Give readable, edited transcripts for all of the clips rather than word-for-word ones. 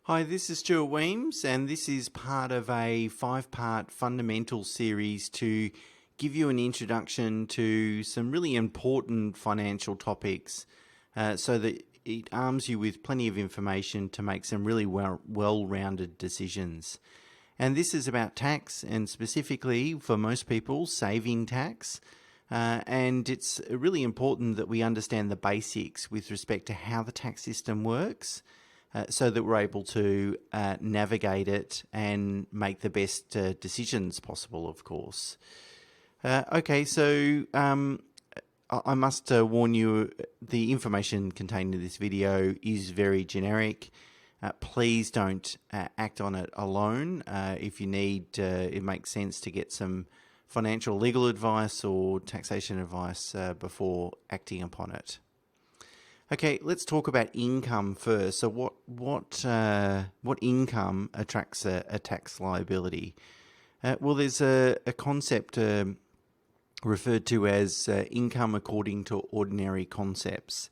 Hi, this is Stuart Weems, and this is part of a 5-part fundamental series to give you an introduction to some really important financial topics so that it arms you with plenty of information to make some really well-rounded decisions. And this is about tax, and specifically for most people, saving tax. And it's really important that we understand the basics with respect to how the tax system works, so that we're able to navigate it make the best decisions possible, of course. Okay, so I must warn you, the information contained in this video is very generic. Please don't act on it alone. If you need, it makes sense to get some financial legal advice or taxation advice before acting upon it. Okay, let's talk about income first. So what income attracts a tax liability? Well, there's a concept referred to as income according to ordinary concepts.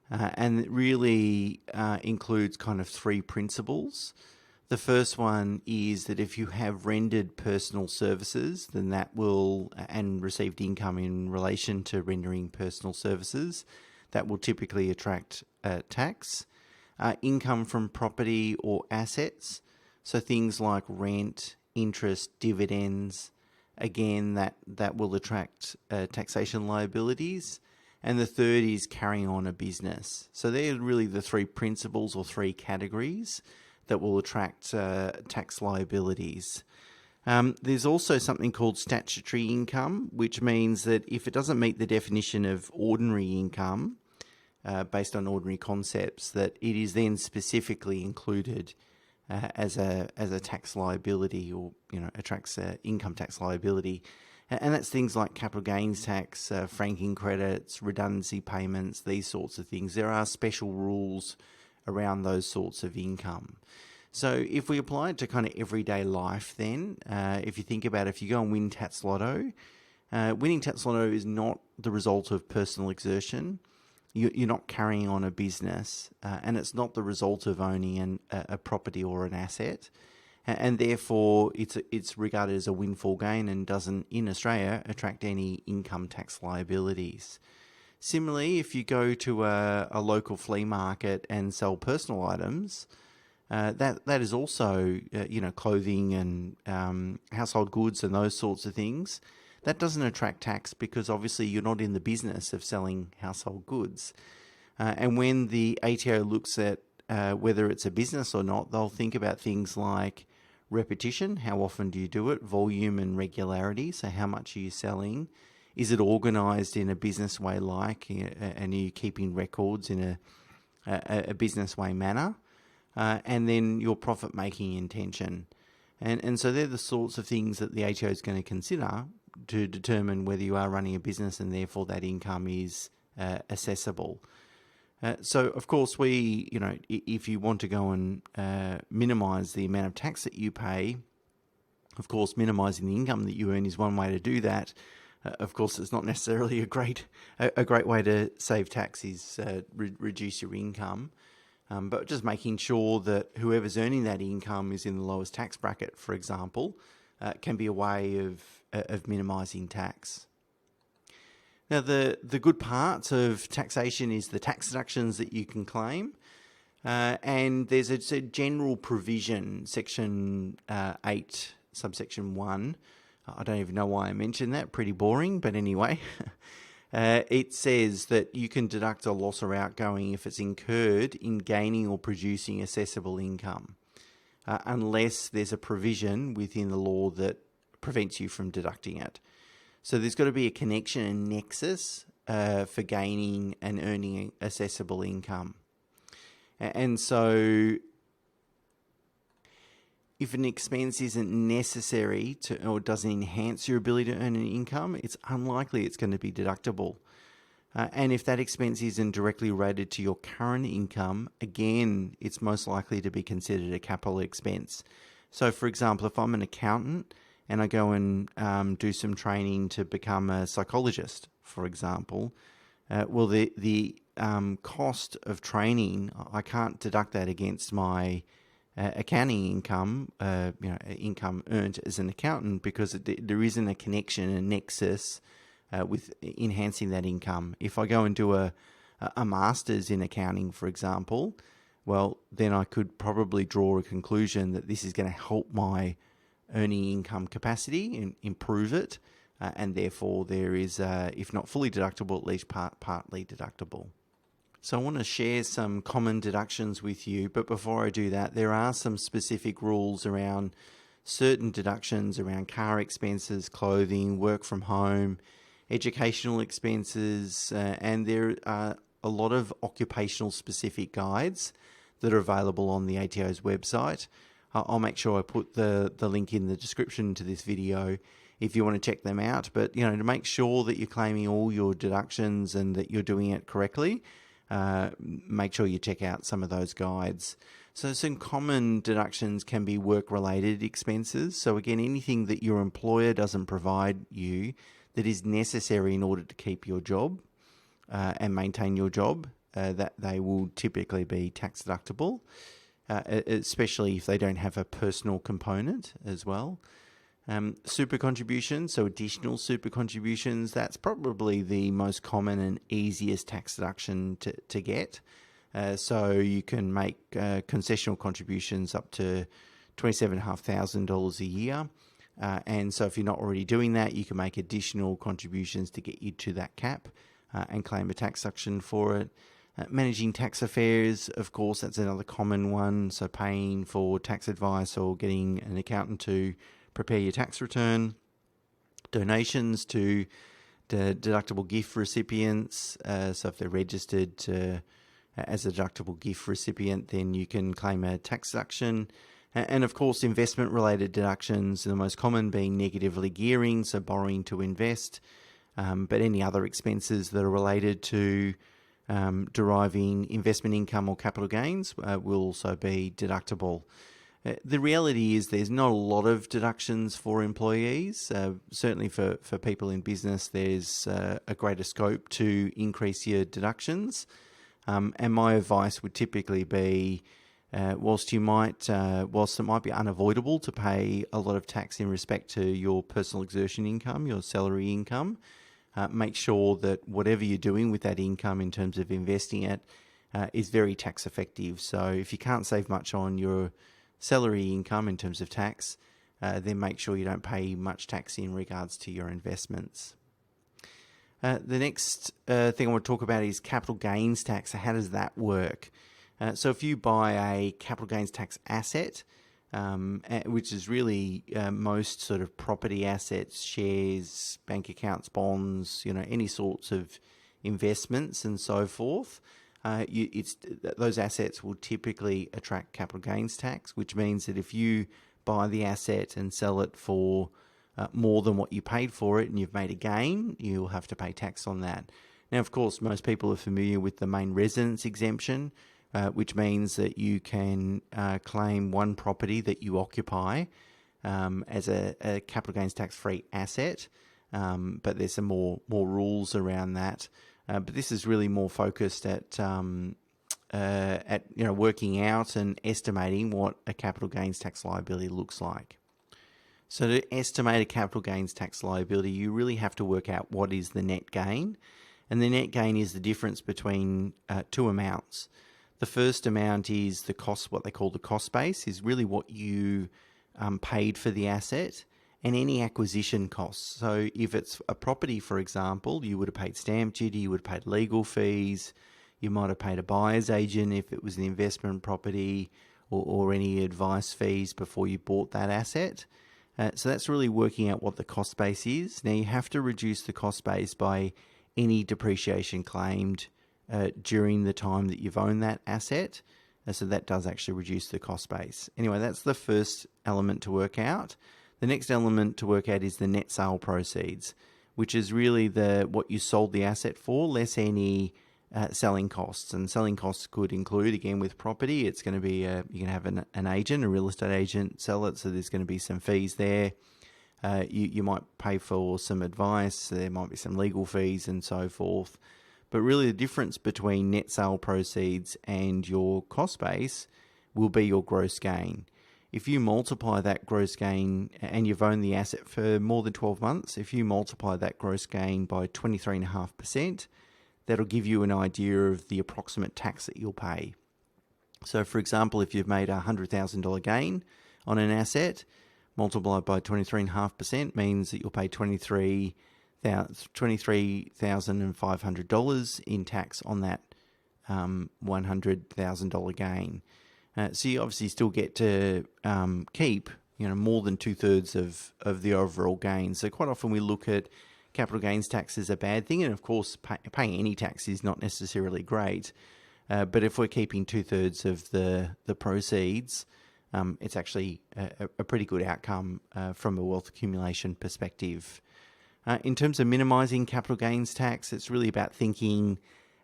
And it really includes kind of 3 principles. The first one is that if you have rendered personal services, then that will, and received income in relation to rendering personal services, that will typically attract tax. Income from property or assets, so things like rent, interest, dividends, again, that will attract taxation liabilities. And the third is carrying on a business. So they're really the 3 principles or 3 categories that will attract tax liabilities. There's also something called statutory income, which means that if it doesn't meet the definition of ordinary income, based on ordinary concepts, that it is then specifically included as a tax liability, or attracts income tax liability. And that's things like capital gains tax, franking credits, redundancy payments, these sorts of things. There are special rules around those sorts of income. So if we apply it to kind of everyday life, then if you think about it, if you go and win Tats Lotto, winning Tats Lotto is not the result of personal exertion. You're not carrying on a business, and it's not the result of owning a property or an asset. And therefore it's regarded as a windfall gain and doesn't, in Australia, attract any income tax liabilities. Similarly, if you go to a local flea market and sell personal items, that is also clothing and household goods and those sorts of things. That doesn't attract tax because obviously you're not in the business of selling household goods. And when the ATO looks at whether it's a business or not, they'll think about things like repetition, how often do you do it, volume and regularity, so how much are you selling, is it organised in a business way and are you keeping records in a business way manner, and then your profit making intention. And so they're the sorts of things that the ATO is going to consider to determine whether you are running a business and therefore that income is assessable. So, of course, if you want to go and minimise the amount of tax that you pay, of course, minimising the income that you earn is one way to do that. Of course, it's not necessarily a great way to save tax is reduce your income, but just making sure that whoever's earning that income is in the lowest tax bracket, for example, can be a way of minimising tax. Now, the good parts of taxation is the tax deductions that you can claim, and there's a general provision, Section 8, subsection 1. I don't even know why I mentioned that, pretty boring, but anyway. It says that you can deduct a loss or outgoing if it's incurred in gaining or producing assessable income, unless there's a provision within the law that prevents you from deducting it. So there's got to be a connection and nexus for gaining and earning assessable income. And so if an expense isn't necessary or doesn't enhance your ability to earn an income, it's unlikely it's going to be deductible. And if that expense isn't directly related to your current income, again, it's most likely to be considered a capital expense. So, for example, if I'm an accountant and I go and do some training to become a psychologist, for example, well, the cost of training, I can't deduct that against my accounting income, income earned as an accountant, because there isn't a connection, a nexus with enhancing that income. If I go and do a master's in accounting, for example, well, then I could probably draw a conclusion that this is going to help my earning income capacity and improve it, and therefore there is, if not fully deductible, at least partly deductible. So I want to share some common deductions with you, but before I do that, there are some specific rules around certain deductions around car expenses, clothing, work from home, educational expenses, and there are a lot of occupational specific guides that are available on the ATO's website. I'll make sure I put the link in the description to this video if you want to check them out. But, to make sure that you're claiming all your deductions and that you're doing it correctly, make sure you check out some of those guides. So some common deductions can be work-related expenses. So again, anything that your employer doesn't provide you that is necessary in order to keep your job and maintain your job, that they will typically be tax deductible, especially if they don't have a personal component as well. Super contributions, so additional super contributions, that's probably the most common and easiest tax deduction to get. So you can make concessional contributions up to $27,500 a year. And so if you're not already doing that, you can make additional contributions to get you to that cap and claim a tax deduction for it. Managing tax affairs, of course, that's another common one. So paying for tax advice or getting an accountant to prepare your tax return. Donations to the deductible gift recipients. So if they're registered as a deductible gift recipient, then you can claim a tax deduction. And of course, investment-related deductions, the most common being negatively gearing, so borrowing to invest. But any other expenses that are related to deriving investment income or capital gains will also be deductible. The reality is there's not a lot of deductions for employees. Certainly for people in business, there's a greater scope to increase your deductions. And my advice would typically be, whilst it might be unavoidable to pay a lot of tax in respect to your personal exertion income, your salary income, make sure that whatever you're doing with that income in terms of investing it is very tax effective. So if you can't save much on your salary income in terms of tax, then make sure you don't pay much tax in regards to your investments. The next thing I want to talk about is capital gains tax. So how does that work? So if you buy a capital gains tax asset, which is really most sort of property assets, shares, bank accounts, bonds, any sorts of investments and so forth, those assets will typically attract capital gains tax, which means that if you buy the asset and sell it for more than what you paid for it and you've made a gain, you'll have to pay tax on that. Now, of course, most people are familiar with the main residence exemption, which means that you can claim one property that you occupy as a capital gains tax-free asset, but there's some more rules around that. But this is really more focused at working out and estimating what a capital gains tax liability looks like. So to estimate a capital gains tax liability, you really have to work out what is the net gain, and the net gain is the difference between two amounts. The first amount is the cost, what they call the cost base, is really what you paid for the asset, and any acquisition costs. So if it's a property, for example, you would have paid stamp duty, you would have paid legal fees, you might have paid a buyer's agent if it was an investment property, or any advice fees before you bought that asset. So that's really working out what the cost base is. Now you have to reduce the cost base by any depreciation claimed during the time that you've owned that asset. So that does actually reduce the cost base. Anyway, that's the first element to work out. The next element to work out is the net sale proceeds, which is really what you sold the asset for, less any selling costs. And selling costs could include, again, with property, it's going to be, you're going to have an agent, a real estate agent sell it, so there's going to be some fees there. You might pay for some advice, there might be some legal fees and so forth. But really the difference between net sale proceeds and your cost base will be your gross gain. If you multiply that gross gain, and you've owned the asset for more than 12 months, if you multiply that gross gain by 23.5%, that'll give you an idea of the approximate tax that you'll pay. So for example, if you've made a $100,000 gain on an asset, multiplied by 23.5% means that you'll pay $23,500 in tax on that $100,000 gain. So you obviously still get to keep, more than 2/3 of the overall gain. So quite often we look at capital gains tax as a bad thing, and of course paying any tax is not necessarily great. But if we're keeping 2/3 of the proceeds, it's actually a pretty good outcome from a wealth accumulation perspective. In terms of minimising capital gains tax, it's really about thinking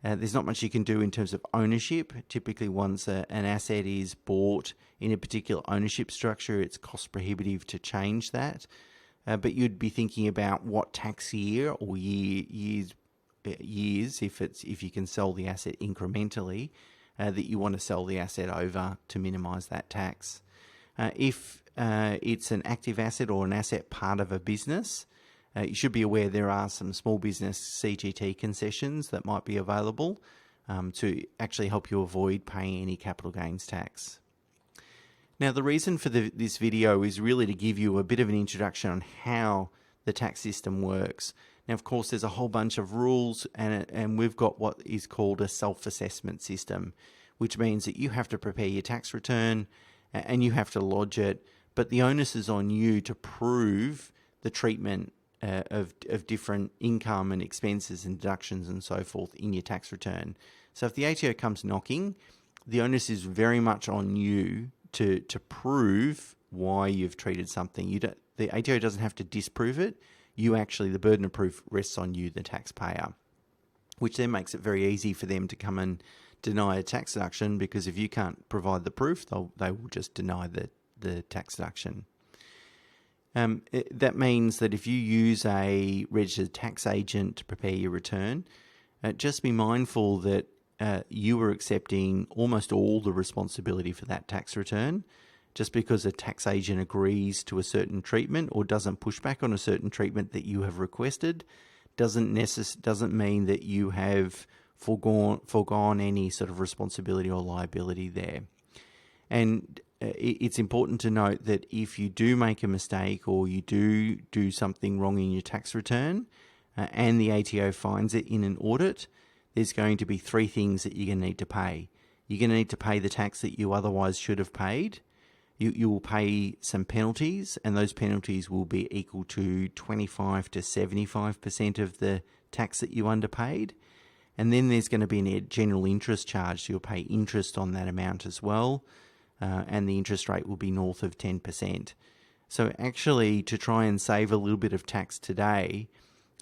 there's not much you can do in terms of ownership. Typically, once an asset is bought in a particular ownership structure, it's cost prohibitive to change that. But you'd be thinking about what tax year or years, if you can sell the asset incrementally, that you want to sell the asset over to minimise that tax. If it's an active asset or an asset part of a business, you should be aware there are some small business CGT concessions that might be available to actually help you avoid paying any capital gains tax. Now, the reason for this video is really to give you a bit of an introduction on how the tax system works. Now, of course, there's a whole bunch of rules, and we've got what is called a self-assessment system, which means that you have to prepare your tax return and you have to lodge it, but the onus is on you to prove the treatment of different income and expenses and deductions and so forth in your tax return. So if the ATO comes knocking, the onus is very much on you to prove why you've treated something. The ATO doesn't have to disprove it. The burden of proof rests on you, the taxpayer, which then makes it very easy for them to come and deny a tax deduction, because if you can't provide the proof, they will just deny the tax deduction. That means that if you use a registered tax agent to prepare your return, just be mindful that you are accepting almost all the responsibility for that tax return. Just because a tax agent agrees to a certain treatment or doesn't push back on a certain treatment that you have requested doesn't mean that you have foregone any sort of responsibility or liability there. And it's important to note that if you do make a mistake or you do something wrong in your tax return and the ATO finds it in an audit, there's going to be three things that you're going to need to pay. You're going to need to pay the tax that you otherwise should have paid. You will pay some penalties, and those penalties will be equal to 25 to 75% of the tax that you underpaid. And then there's going to be a general interest charge, so you'll pay interest on that amount as well, and the interest rate will be north of 10%. So actually, to try and save a little bit of tax today,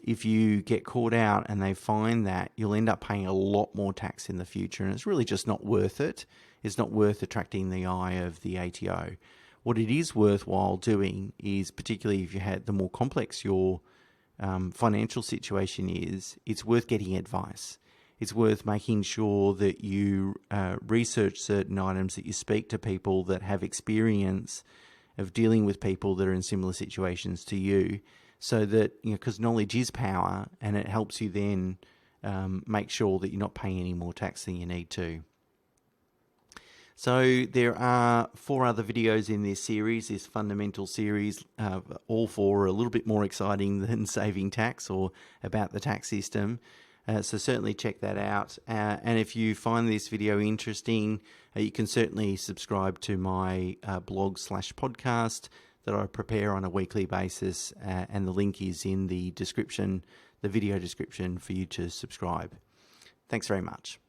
if you get caught out and they find that, you'll end up paying a lot more tax in the future, and it's really just not worth it. It's not worth attracting the eye of the ATO. What it is worthwhile doing is, particularly if you had the more complex your financial situation is, it's worth getting advice. It's worth making sure that you research certain items, that you speak to people that have experience of dealing with people that are in similar situations to you, so that, because knowledge is power, and it helps you then make sure that you're not paying any more tax than you need to. So there are 4 other videos in this series, this fundamental series. All 4 are a little bit more exciting than saving tax or about the tax system. So certainly check that out. And if you find this video interesting, you can certainly subscribe to my blog/podcast that I prepare on a weekly basis. And the link is in the description, the video description, for you to subscribe. Thanks very much.